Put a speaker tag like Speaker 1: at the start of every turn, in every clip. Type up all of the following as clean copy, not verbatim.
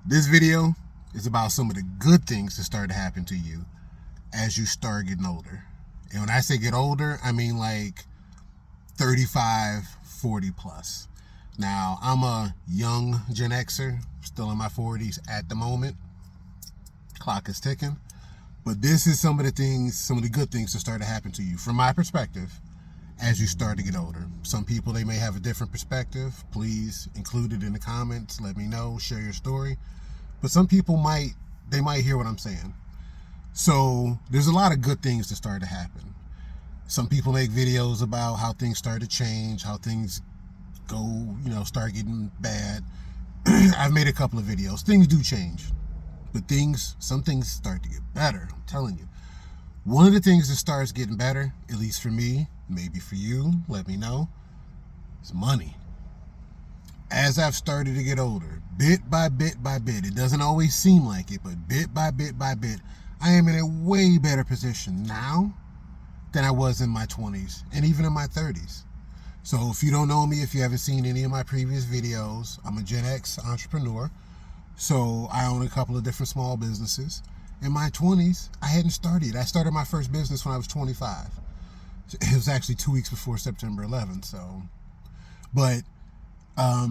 Speaker 1: This video is about some of the good things that start to happen to you as you start getting older. And when I say get older, I mean like 35, 40 plus. Now, I'm a young Gen Xer, still in my 40s at the moment. Clock is ticking. But this is some of the good things that start to happen to you from my perspective as you start to get older. Some people, they may have a different perspective. Please include it in the comments. Let me know. Share your story. But some people might hear what I'm saying. So there's a lot of good things that start to happen. Some people make videos about how things start to change, how things go, start getting bad. I've made a couple of videos. Things do change. But some things start to get better. I'm telling you. One of the things that starts getting better, at least for me, maybe for you, let me know, is money. As I've started to get older, bit by bit, it doesn't always seem like it, but bit by bit, I am in a way better position now than I was in my 20s and even in my 30s. So if you don't know me, if you haven't seen any of my previous videos, I'm a Gen X entrepreneur. So I own a couple of different small businesses. In my 20s, I hadn't started. I started my first business when I was 25. It was actually 2 weeks before September 11th. But I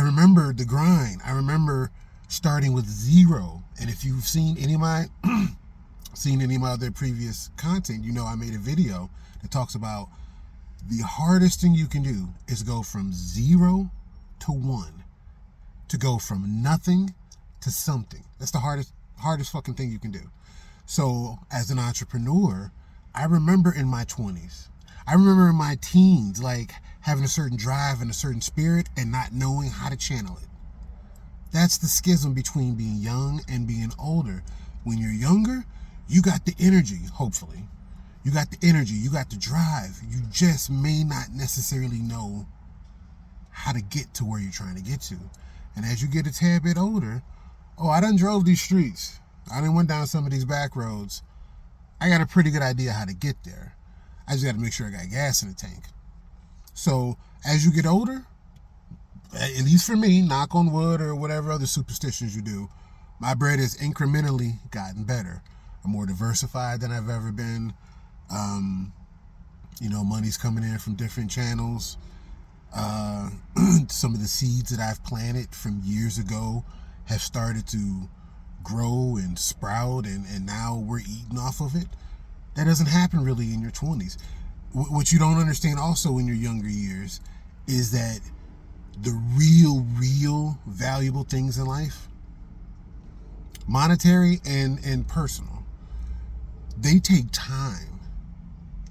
Speaker 1: remember the grind. I remember starting with zero. And if you've seen any of my other previous content, I made a video that talks about the hardest thing you can do is go from 0 to 1. To go from nothing to something. That's the hardest fucking thing you can do. So as an entrepreneur, I remember in my 20s, I remember in my teens, like having a certain drive and a certain spirit and not knowing how to channel it. That's the schism between being young and being older. When you're younger, you got the energy, hopefully. You got the energy, you got the drive. You just may not necessarily know how to get to where you're trying to get to. And as you get a tad bit older, I done drove these streets. I done went down some of these back roads. I got a pretty good idea how to get there. I just got to make sure I got gas in the tank. So as you get older, at least for me, knock on wood or whatever other superstitions you do, my bread has incrementally gotten better. I'm more diversified than I've ever been. Money's coming in from different channels. Some of the seeds that I've planted from years ago have started to grow and sprout, and now we're eating off of it. That doesn't happen really in your 20s. What you don't understand also in your younger years is that the real valuable things in life, monetary and personal, they take time.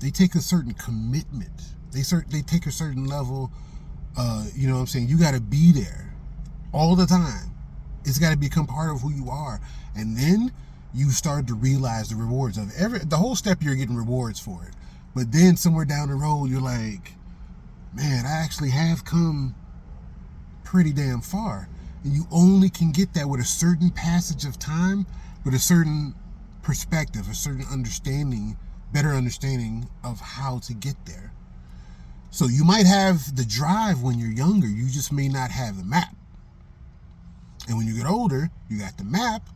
Speaker 1: They take a certain commitment. They take a certain level. You got to be there all the time. It's got to become part of who you are. And then you start to realize the rewards of the whole step. You're getting rewards for it. But then somewhere down the road, you're like, man, I actually have come pretty damn far. And you only can get that with a certain passage of time, with a certain perspective, a certain better understanding of how to get there. So you might have the drive when you're younger, you just may not have the map. And when you get older, you got the map,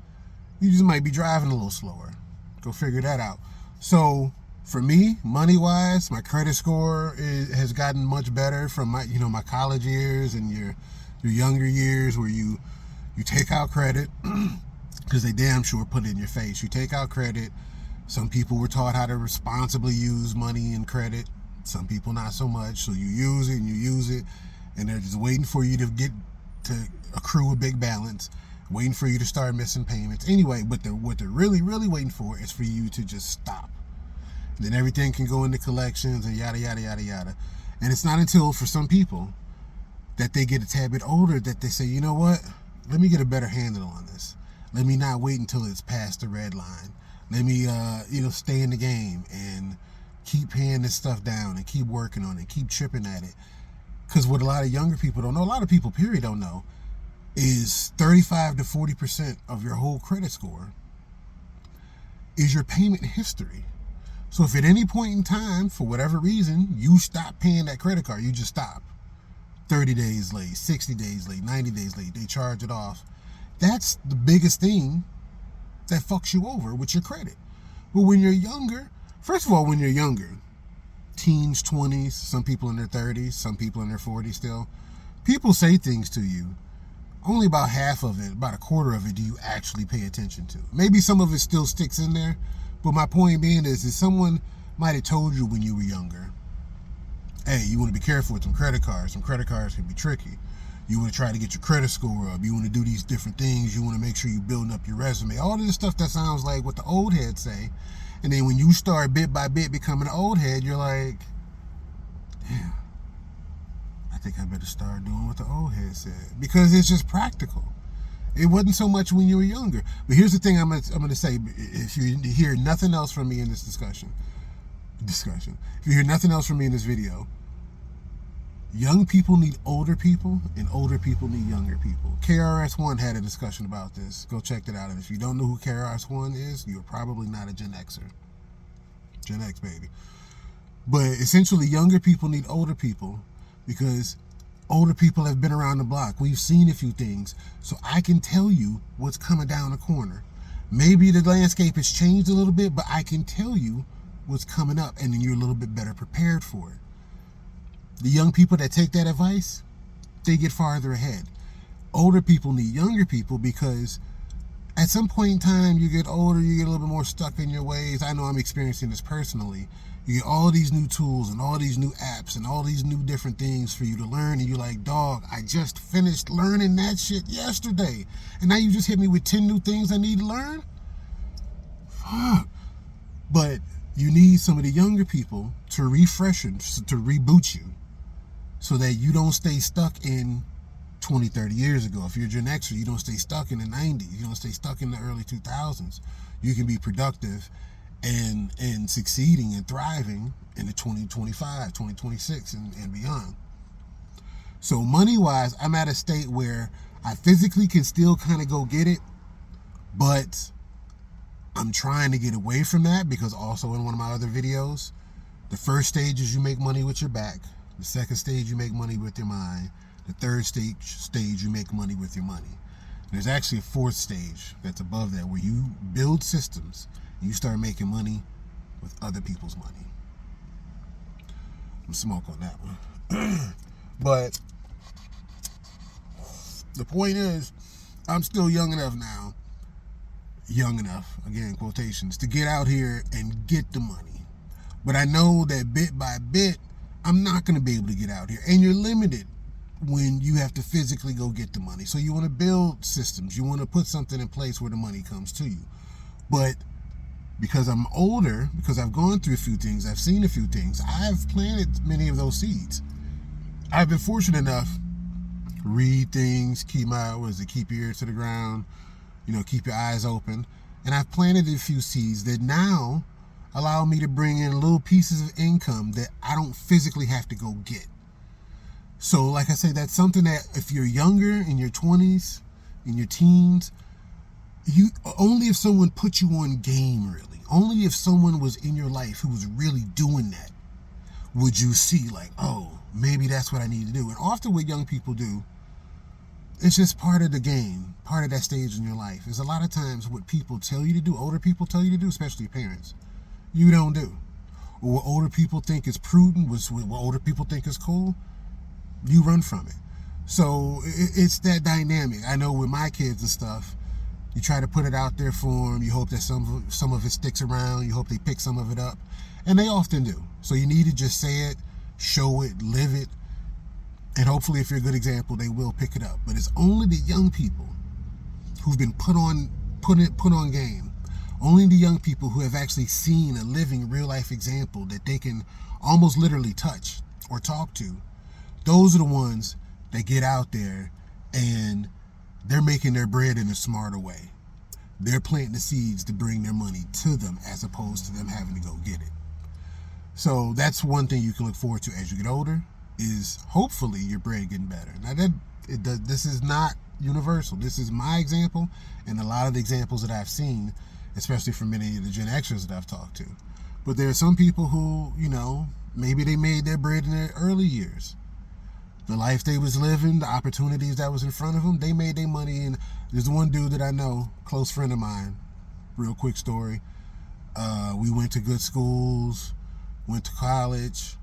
Speaker 1: you just might be driving a little slower. Go figure that out. So for me, money-wise, my credit score has gotten much better from my college years and your younger years where you take out credit because they damn sure put it in your face. You take out credit. Some people were taught how to responsibly use money and credit. Some people not so much. So you use it, and they're just waiting for you to accrue a big balance, waiting for you to start missing payments. Anyway, but what they're really waiting for is for you to just stop. And then everything can go into collections and yada, yada, yada, yada. And it's not until, for some people, that they get a tad bit older that they say, you know what? Let me get a better handle on this. Let me not wait until it's past the red line. Let me, stay in the game and keep paying this stuff down and keep working on it, keep chipping at it. Because what a lot of younger people don't know, a lot of people, period, don't know, is 35 to 40% of your whole credit score is your payment history. So if at any point in time, for whatever reason, you stop paying that credit card, you just stop. 30 days late, 60 days late, 90 days late, they charge it off. That's the biggest thing that fucks you over with your credit. But when you're younger, first of all, when you're younger, teens, 20s, some people in their 30s, some people in their 40s still, people say things to you. Only about half of it, about a quarter of it, do you actually pay attention to. Maybe some of it still sticks in there, but my point being is someone might have told you when you were younger, hey, you want to be careful with some credit cards. Some credit cards can be tricky. You want to try to get your credit score up. You want to do these different things. You want to make sure you're building up your resume. All of this stuff that sounds like what the old heads say. And then when you start bit by bit becoming an old head, you're like, damn, I think I better start doing what the old head said. Because it's just practical. It wasn't so much when you were younger. But here's the thing I'm going to say. If you hear nothing else from me in this discussion. If you hear nothing else from me in this video, young people need older people, and older people need younger people. KRS-One had a discussion about this. Go check that out. And if you don't know who KRS-One is, you're probably not a Gen Xer. Gen X, baby. But essentially, younger people need older people because older people have been around the block. We've seen a few things. So I can tell you what's coming down the corner. Maybe the landscape has changed a little bit, but I can tell you what's coming up, and then you're a little bit better prepared for it. The young people that take that advice, they get farther ahead. Older people need younger people because at some point in time, you get older, you get a little bit more stuck in your ways. I know I'm experiencing this personally. You get all these new tools and all these new apps and all these new different things for you to learn, and you're like, dog, I just finished learning that shit yesterday, and now you just hit me with 10 new things I need to learn? Fuck. But you need some of the younger people to refresh you, to reboot you, so that you don't stay stuck in 20, 30 years ago. If you're a Gen Xer, you don't stay stuck in the 90s. You don't stay stuck in the early 2000s. You can be productive and succeeding and thriving in the 2025, 2026, and beyond. So money-wise, I'm at a state where I physically can still kind of go get it, but I'm trying to get away from that because also in one of my other videos, the first stage is you make money with your back. The second stage, you make money with your mind. The third stage, you make money with your money. There's actually a fourth stage that's above that where you build systems and you start making money with other people's money. I'm smoke on that one. But the point is, I'm still young enough now, again, quotations, to get out here and get the money. But I know that bit by bit, I'm not going to be able to get out here. And you're limited when you have to physically go get the money. So you want to build systems. You want to put something in place where the money comes to you. But because I'm older, because I've gone through a few things, I've seen a few things, I've planted many of those seeds. I've been fortunate enough to read things, keep your ears to the ground, keep your eyes open. And I've planted a few seeds that now allow me to bring in little pieces of income that I don't physically have to go get. So like I say, that's something that if you're younger, in your 20s, in your teens, only if someone put you on game, really. Only if someone was in your life who was really doing that would you see like, oh, maybe that's what I need to do. And often what young people do, it's just part of the game, part of that stage in your life. There's a lot of times what people tell you to do, older people tell you to do, especially your parents, you don't do. Or what older people think is prudent, what older people think is cool, you run from it. So it's that dynamic. I know with my kids and stuff, you try to put it out there for them. You hope that some of it sticks around. You hope they pick some of it up. And they often do. So you need to just say it, show it, live it. And hopefully if you're a good example, they will pick it up. But it's only the young people who've been put on game. Only the young people who have actually seen a living real life example that they can almost literally touch or talk to. Those are the ones that get out there and they're making their bread in a smarter way. They're planting the seeds to bring their money to them as opposed to them having to go get it. So that's one thing you can look forward to as you get older, is hopefully your bread getting better. Now this is not universal. This is my example and a lot of the examples that I've seen, especially from many of the Gen Xers that I've talked to. But there are some people who, maybe they made their bread in their early years. the life they was living, the opportunities that was in front of them, they made their money. And there's one dude that I know, close friend of mine, real quick story. We went to good schools, went to college.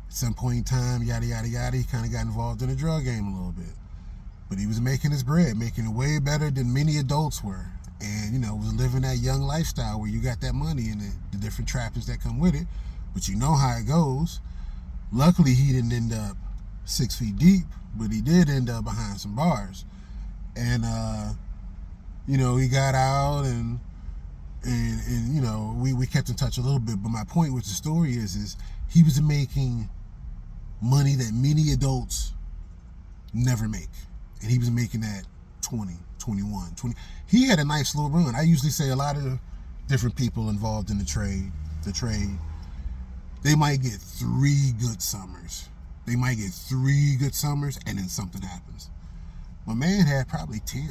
Speaker 1: At some point in time, yada, yada, yada, he kind of got involved in the drug game a little bit. But he was making his bread, making it way better than many adults were. And, you know, was living that young lifestyle where you got that money and the different trappings that come with it. But you know how it goes. Luckily, he didn't end up 6 feet deep, but he did end up behind some bars. And, you know, he got out and you know, we kept in touch a little bit. But my point with the story is he was making money that many adults never make. And he was making that 20, 21, 20. He had a nice little run. I usually say a lot of different people involved in the trade, they might get 3 good summers. They might get 3 good summers and then something happens. My man had probably 10.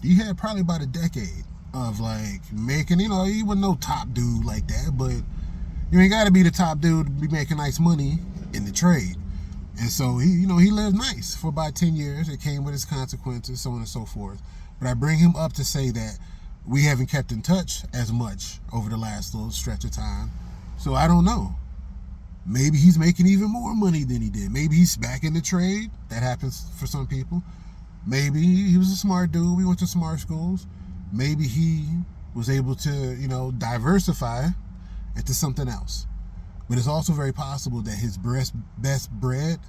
Speaker 1: He had probably about a decade of like making, you know, he wasn't no top dude like that, but you ain't got to be the top dude to be making nice money in the trade. And so he, you know, he lived nice for about 10 years. It came with its consequences, so on and so forth. But I bring him up to say that we haven't kept in touch as much over the last little stretch of time. So I don't know. Maybe he's making even more money than he did. Maybe he's back in the trade. That happens for some people. Maybe he was a smart dude. We went to smart schools. Maybe he was able to, you know, diversify into something else. But it's also very possible that his best bread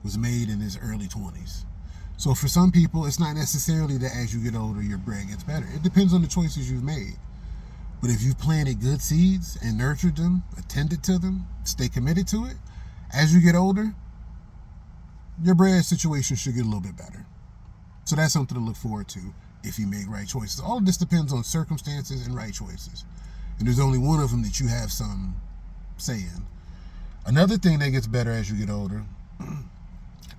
Speaker 1: was made in his early 20s. So for some people, it's not necessarily that as you get older, your bread gets better. It depends on the choices you've made. But if you've planted good seeds and nurtured them, attended to them, stay committed to it, as you get older, your bread situation should get a little bit better. So that's something to look forward to if you make right choices. All of this depends on circumstances and right choices. And there's only one of them that you have some say in. Another thing that gets better as you get older,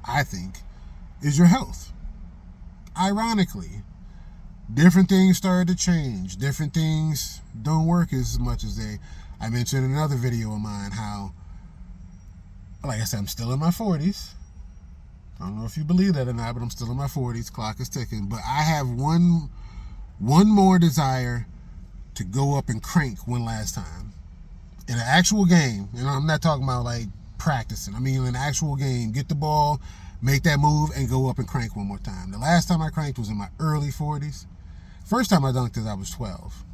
Speaker 1: I think, is your health. Ironically, different things started to change. Different things don't work as much as I mentioned in another video of mine how, like I said, I'm still in my 40s. I don't know if you believe that or not, but I'm still in my 40s. Clock is ticking. But I have one more desire to go up and crank one last time. In an actual game, and I'm not talking about like practicing. I mean, in an actual game, get the ball, make that move, and go up and crank one more time. The last time I cranked was in my early 40s. First time I dunked is I was 12.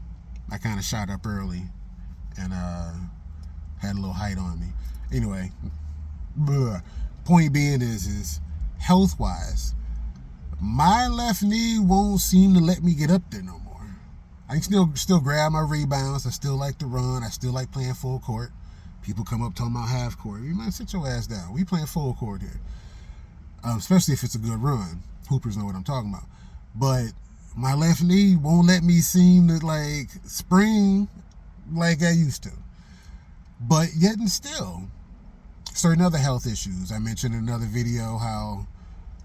Speaker 1: I kind of shot up early and had a little height on me. Anyway, point being is health-wise, my left knee won't seem to let me get up there no more. I can still grab my rebounds. I still like to run. I still like playing full court. People come up talking about half court. You might sit your ass down. We playing full court here, especially if it's a good run. Hoopers know what I'm talking about. But my left knee won't let me seem to like spring like I used to. But yet and still, certain other health issues. I mentioned in another video how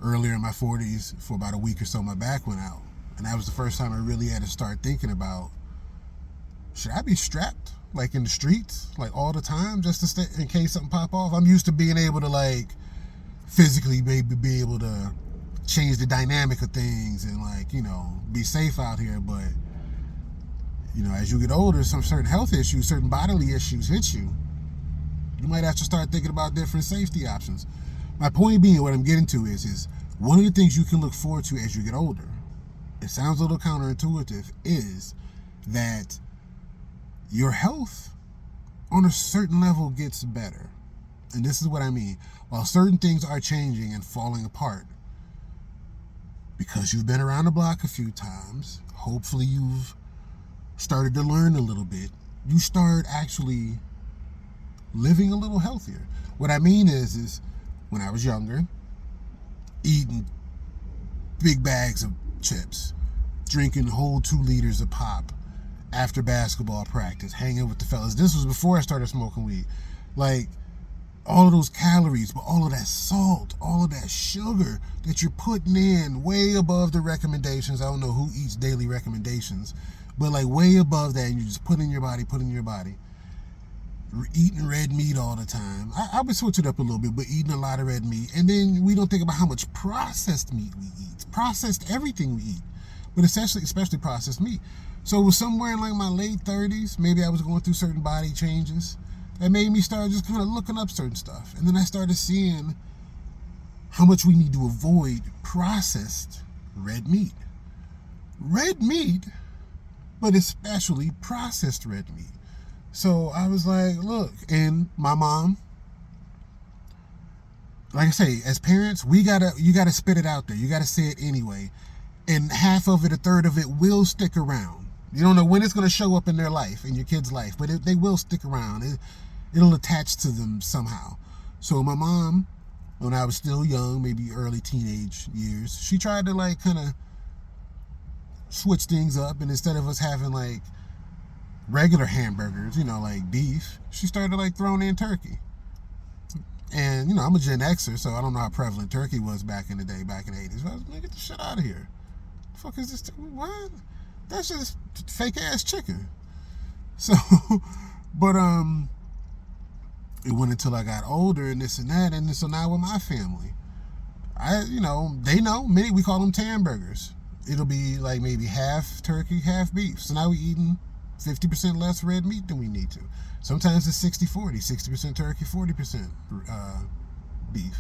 Speaker 1: earlier in my 40s, for about a week or so, my back went out. And that was the first time I really had to start thinking about, should I be strapped like in the streets, like all the time, just to stay in case something pop off? I'm used to being able to like physically maybe be able to change the dynamic of things and like, you know, be safe out here. But, you know, as you get older, some certain health issues, certain bodily issues hit you. You might have to start thinking about different safety options. My point being, what I'm getting to is one of the things you can look forward to as you get older, it sounds a little counterintuitive, is that your health on a certain level gets better. And this is what I mean. While certain things are changing and falling apart, because you've been around the block a few times, hopefully you've started to learn a little bit, you start actually living a little healthier. What I mean is when I was younger, eating big bags of chips, drinking whole 2 liters of pop after basketball practice, hanging with the fellas. This was before I started smoking weed. Like, all of those calories, but all of that salt, all of that sugar that you're putting in way above the recommendations. I don't know who eats daily recommendations, but like way above that, and you just put in your body. eating red meat all the time. I would switch it up a little bit, but eating a lot of red meat. And then we don't think about how much processed meat we eat. Processed everything we eat, but especially processed meat. So it was somewhere in like my late 30s, maybe I was going through certain body changes that made me start just kind of looking up certain stuff. And then I started seeing how much we need to avoid processed red meat. Red meat, but especially processed red meat. So I was like, look, and my mom, like I say, as parents, you gotta spit it out there. You gotta say it anyway. And half of it, a third of it will stick around. You don't know when it's gonna show up in their life, in your kid's life, but they will stick around. It'll attach to them somehow. So my mom, when I was still young, maybe early teenage years, she tried to like kind of switch things up, and instead of us having like regular hamburgers, like beef, she started like throwing in turkey. And I'm a Gen Xer, so I don't know how prevalent turkey was back in the day, back in the 80s. I was like, get the shit out of here. The fuck is this? What? That's just fake ass chicken. So, but it went until I got older and this and that, and so now with my family, they know many, we call them tan burgers. It'll be like maybe half turkey, half beef. So now we're eating 50% less red meat than we need to. Sometimes it's 60-40, 60% turkey, 40% beef.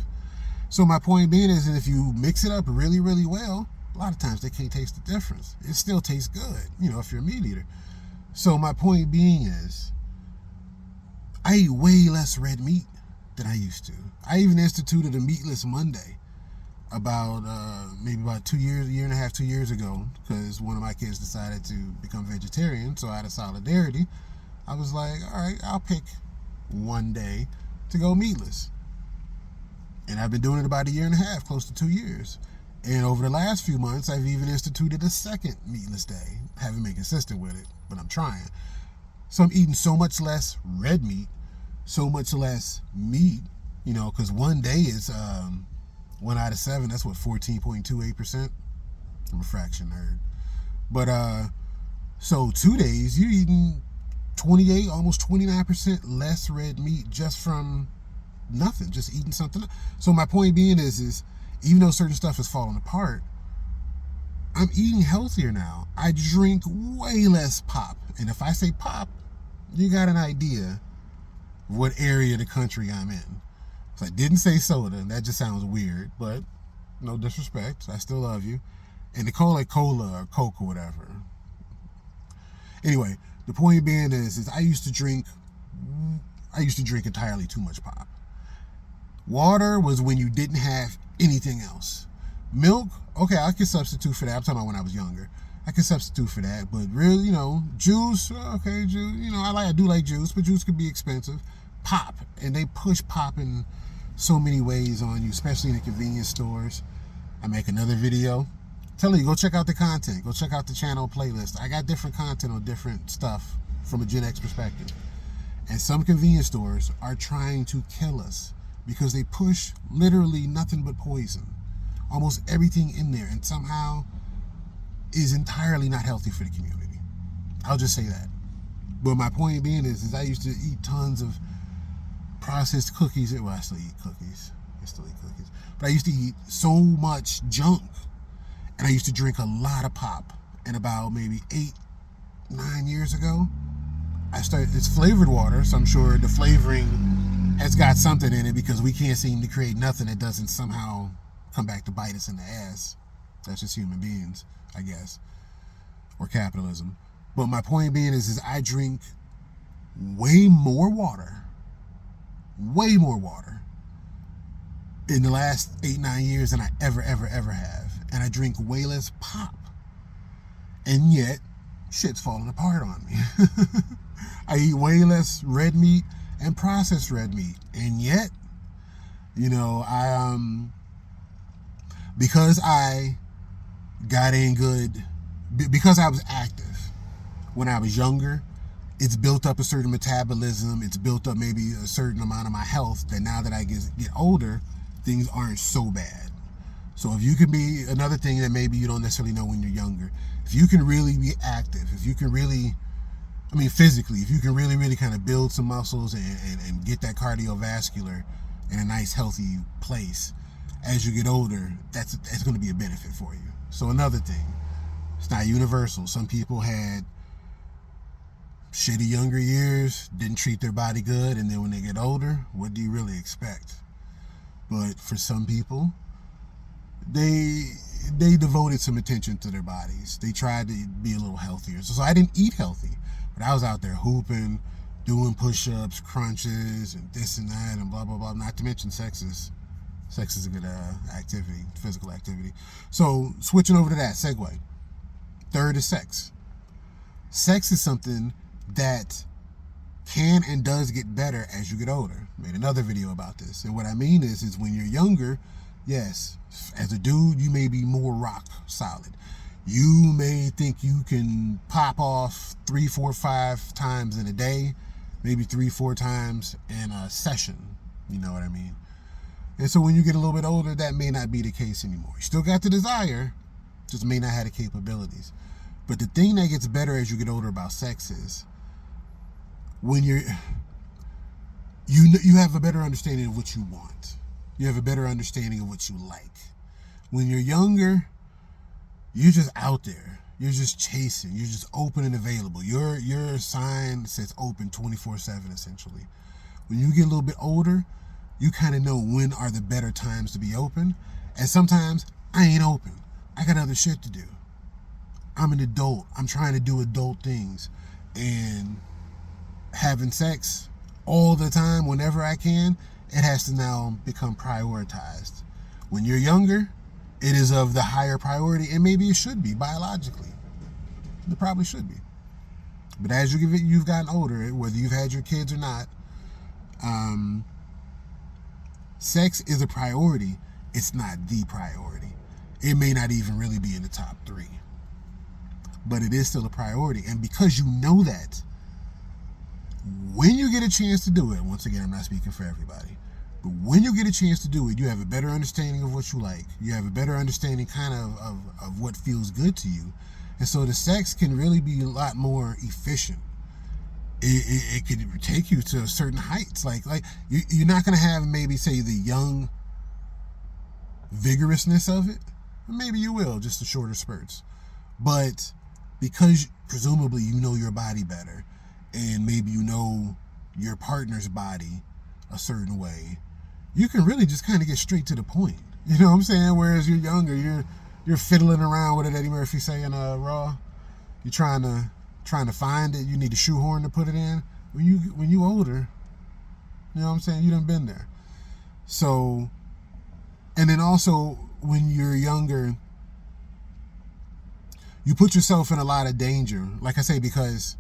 Speaker 1: So my point being is that if you mix it up really, really well, a lot of times they can't taste the difference. It still tastes good, if you're a meat eater. So my point being is, I eat way less red meat than I used to. I even instituted a meatless Monday about maybe about 2 years, a year and a half, 2 years ago, because one of my kids decided to become vegetarian. So out of solidarity, I was like, all right, I'll pick one day to go meatless. And I've been doing it about a year and a half, close to 2 years. And over the last few months, I've even instituted a second meatless day. I haven't been consistent with it, but I'm trying. So I'm eating so much less red meat, so much less meat, because one day is 1 out of 7. That's what, 14.28%? I'm a fraction nerd. But so 2 days, you're eating 28, almost 29% less red meat just from nothing, just eating something. So my point being is even though certain stuff is falling apart, I'm eating healthier now. I drink way less pop. And if I say pop, you got an idea of what area of the country I'm in. So I didn't say soda, and that just sounds weird, but no disrespect. I still love you. And they call it cola or Coke or whatever. Anyway, the point being is I used to drink entirely too much pop. Water was when you didn't have anything else. Milk, okay, I could substitute for that. I'm talking about when I was younger. I could substitute for that, but really, juice, okay, juice, I do like juice, but juice could be expensive. Pop, and they push pop in so many ways on you, especially in the convenience stores. I make another video. Tell you, go check out the content. Go check out the channel playlist. I got different content on different stuff from a Gen X perspective. And some convenience stores are trying to kill us because they push literally nothing but poison. Almost everything in there, and somehow is entirely not healthy for the community. I'll just say that. But my point being is I used to eat tons of processed cookies. Well, I still eat cookies. But I used to eat so much junk. And I used to drink a lot of pop. And about maybe 8-9 years ago, it's flavored water, so I'm sure the flavoring has got something in it because we can't seem to create nothing that doesn't somehow come back to bite us in the ass. That's just human beings, I guess, or capitalism. But my point being is I drink way more water in the last 8-9 years than I ever have. And I drink way less pop. And yet, shit's falling apart on me. I eat way less red meat and processed red meat. And yet, because I got in good, because I was active when I was younger, it's built up a certain metabolism. It's built up maybe a certain amount of my health that now that I get older, things aren't so bad. So if you can be, another thing that maybe you don't necessarily know when you're younger, if you can really be active, if you can really I mean, physically, if you can really, really kind of build some muscles and get that cardiovascular in a nice, healthy place as you get older, that's going to be a benefit for you. So another thing, it's not universal. Some people had shitty younger years, didn't treat their body good, and then when they get older, what do you really expect? But for some people, they devoted some attention to their bodies. They tried to be a little healthier. So I didn't eat healthy, but I was out there hooping, doing push-ups, crunches, and this and that, and blah, blah, blah. Not to mention sex is a good activity, physical activity. So switching over to that, segue. Third is sex. Sex is something that can and does get better as you get older. Made another video about this. And what I mean is when you're younger, yes, as a dude, you may be more rock solid. You may think you can pop off 3, 4, 5 times in a day, maybe 3, 4 times in a session. You know what I mean? And so when you get a little bit older, that may not be the case anymore. You still got the desire, just may not have the capabilities. But the thing that gets better as you get older about sex is when you have a better understanding of what you want. You have a better understanding of what you like. When you're younger, you're just out there. You're just chasing. You're just open and available. Your sign says open 24/7 essentially. When you get a little bit older, you kind of know when are the better times to be open. And sometimes I ain't open. I got other shit to do. I'm an adult. I'm trying to do adult things. And having sex all the time, whenever I can, it has to now become prioritized. When you're younger, it is of the higher priority, and maybe it should be biologically. It probably should be. But as you've gotten older, whether you've had your kids or not, sex is a priority. It's not the priority. It may not even really be in the top 3. But it is still a priority. And because you know that, when you get a chance to do it, once again, I'm not speaking for everybody, but when you get a chance to do it, you have a better understanding of what you like. You have a better understanding kind of what feels good to you. And so the sex can really be a lot more efficient. It could take you to certain heights. Like you're not going to have maybe, say, the young vigorousness of it. Maybe you will, just the shorter spurts. But because presumably you know your body better, and maybe you know your partner's body a certain way, you can really just kind of get straight to the point. You know what I'm saying? Whereas you're younger, you're fiddling around. What did Eddie Murphy say in Raw? You're trying to find it. You need a shoehorn to put it in. When you older, you know what I'm saying? You done been there. So, and then also when you're younger, you put yourself in a lot of danger. Like I say, because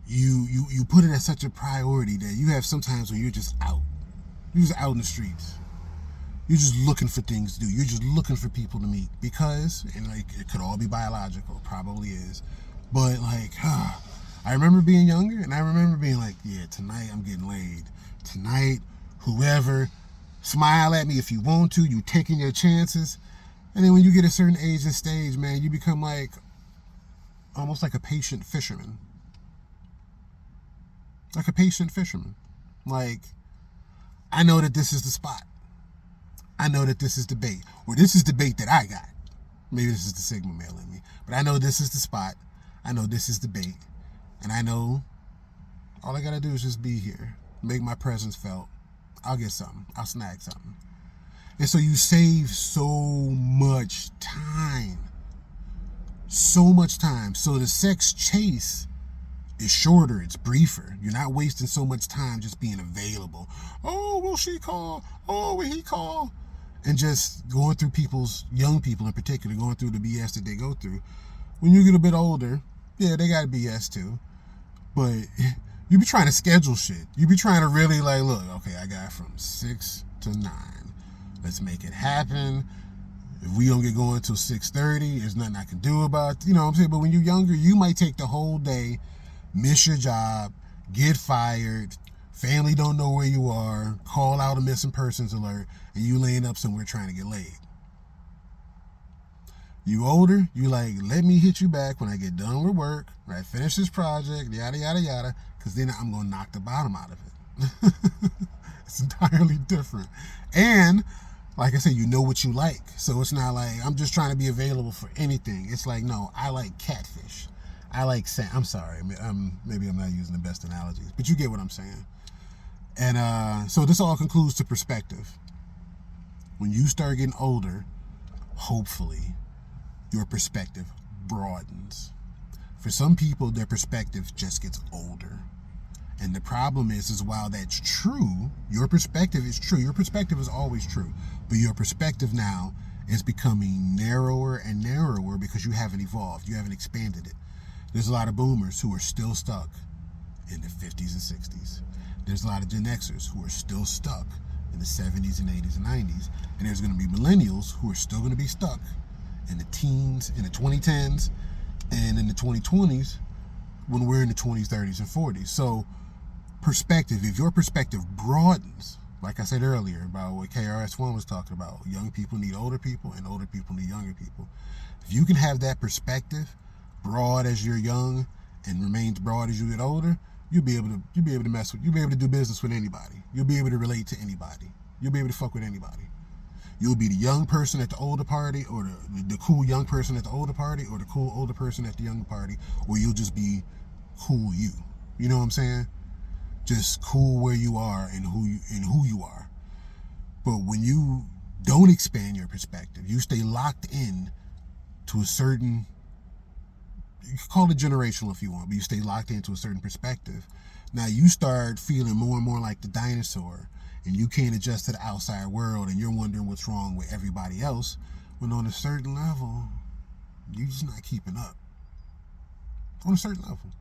Speaker 1: you put it as such a priority that you have sometimes when you're just out. You're just out in the streets. You're just looking for things to do. You're just looking for people to meet because, and like, it could all be biological, probably is. But like, I remember being younger and I remember being like, yeah, tonight I'm getting laid. Tonight, whoever, smile at me if you want to, you taking your chances. And then when you get a certain age and stage, man, you become like, almost like a patient fisherman. Like a patient fisherman. Like, I know that this is the spot. I know that this is the bait. Or this is the bait that I got. Maybe this is the Sigma male in me. But I know this is the spot. I know this is the bait. And I know all I got to do is just be here. Make my presence felt. I'll get something. I'll snag something. And so you save so much time. So much time. So the sex chase is shorter, it's briefer. You're not wasting so much time just being available. Oh, will she call? Oh, will he call? And just going through young people in particular, going through the BS that they go through. When you get a bit older, yeah, they got BS too. But you be trying to schedule shit. You be trying to really like, look, okay, I got from 6 to 9. Let's make it happen. If we don't get going till 6:30, there's nothing I can do about it. You know what I'm saying? But when you're younger, you might take the whole day, miss your job, get fired, family don't know where you are, call out a missing persons alert, and you laying up somewhere trying to get laid. You older, you like, let me hit you back when I get done with work, when I finish this project, yada, yada, yada, because then I'm going to knock the bottom out of it. It's entirely different. And like I said, you know what you like. So it's not like I'm just trying to be available for anything. It's like, no, I like catfish. I like sand. I'm sorry. Maybe I'm not using the best analogies, but you get what I'm saying. And so this all concludes to perspective. When you start getting older, hopefully your perspective broadens. For some people, their perspective just gets older. And the problem is while that's true, your perspective is true. Your perspective is always true. But your perspective now is becoming narrower and narrower because you haven't evolved. You haven't expanded it. There's a lot of boomers who are still stuck in the 50s and 60s. There's a lot of Gen Xers who are still stuck in the 70s and 80s and 90s. And there's going to be millennials who are still going to be stuck in the teens, in the 2010s, and in the 2020s when we're in the 20s, 30s, and 40s. So perspective, if your perspective broadens, like I said earlier about what KRS-One was talking about, young people need older people and older people need younger people. If you can have that perspective broad as you're young and remains broad as you get older, you'll be able to do business with anybody. You'll be able to relate to anybody. You'll be able to fuck with anybody. You'll be the young person at the older party, or the cool young person at the older party, or the cool older person at the younger party, or you'll just be cool you. You know what I'm saying? Just cool where you are and who you are. But when you don't expand your perspective, you stay locked in to a certain, you can call it generational if you want, but you stay locked into a certain perspective. Now you start feeling more and more like the dinosaur, and you can't adjust to the outside world, and you're wondering what's wrong with everybody else, when on a certain level, you're just not keeping up. On a certain level.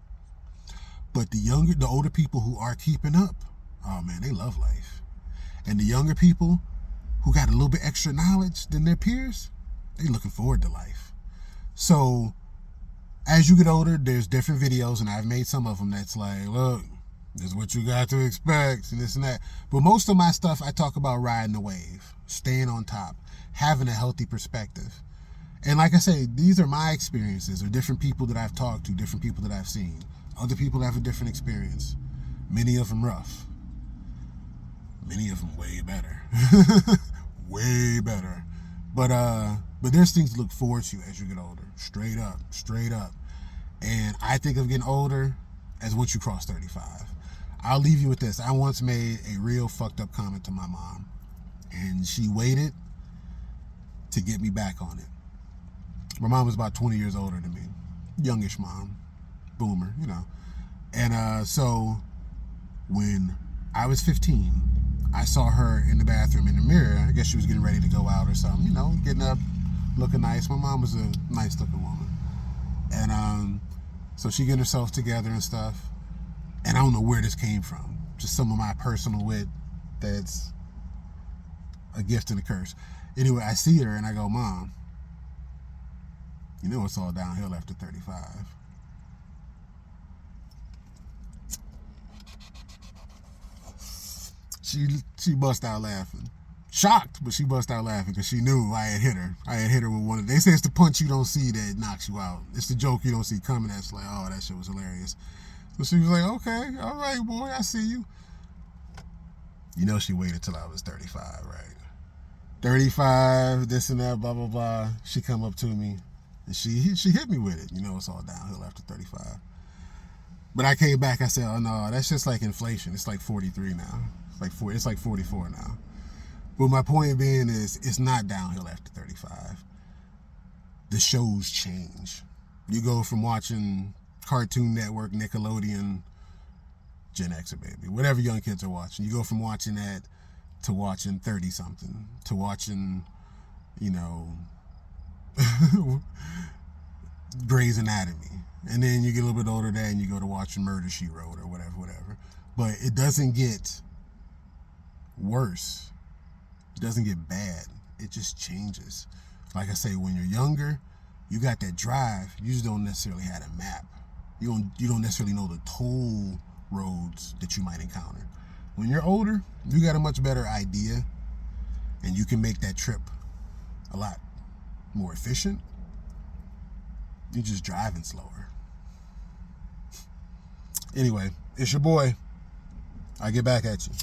Speaker 1: But the older people who are keeping up, oh man, they love life. And the younger people who got a little bit extra knowledge than their peers, they looking forward to life. So as you get older, there's different videos, and I've made some of them that's like, look, this is what you got to expect, and this and that. But most of my stuff, I talk about riding the wave, staying on top, having a healthy perspective. And like I say, these are my experiences, or different people that I've talked to, different people that I've seen. Other people have a different experience. Many of them rough. Many of them way better. Way better. But there's things to look forward to as you get older. Straight up. And I think of getting older as once you cross 35. I'll leave you with this. I once made a real fucked up comment to my mom, and she waited to get me back on it. My mom was about 20 years older than me. Youngish mom. Boomer, you know. And so when I was 15, I saw her in the bathroom in the mirror. I guess she was getting ready to go out or something, you know, getting up, looking nice. My mom was a nice looking woman. And so she getting herself together and stuff. And I don't know where this came from. Just some of my personal wit that's a gift and a curse. Anyway, I see her and I go, Mom, you know it's all downhill after 35. She bust out laughing. Shocked, but she bust out laughing because she knew I had hit her. I had hit her with one of, they say it's the punch you don't see that knocks you out. It's the joke you don't see coming that's like, oh, that shit was hilarious. So she was like, okay, all right, boy, I see you. You know she waited till I was 35, right? 35, this and that, blah, blah, blah. She come up to me and she hit me with it. You know it's all downhill after 35. But I came back, I said, oh no, that's just like inflation. It's like 43 now. It's like 44 now. But my point being is, it's not downhill after 35. The shows change. You go from watching Cartoon Network, Nickelodeon, Gen X or baby, whatever young kids are watching. You go from watching that to watching 30-something, to watching, you know, Grey's Anatomy. And then you get a little bit older than and you go to watching Murder, She Wrote or whatever. But it doesn't get worse. It doesn't get bad. It just changes. Like I say, when you're younger, you got that drive. You just don't necessarily have a map. You don't necessarily know the toll roads that you might encounter. When you're older, you got a much better idea, and you can make that trip a lot more efficient, You're just driving slower. Anyway, it's your boy. I'll get back at you.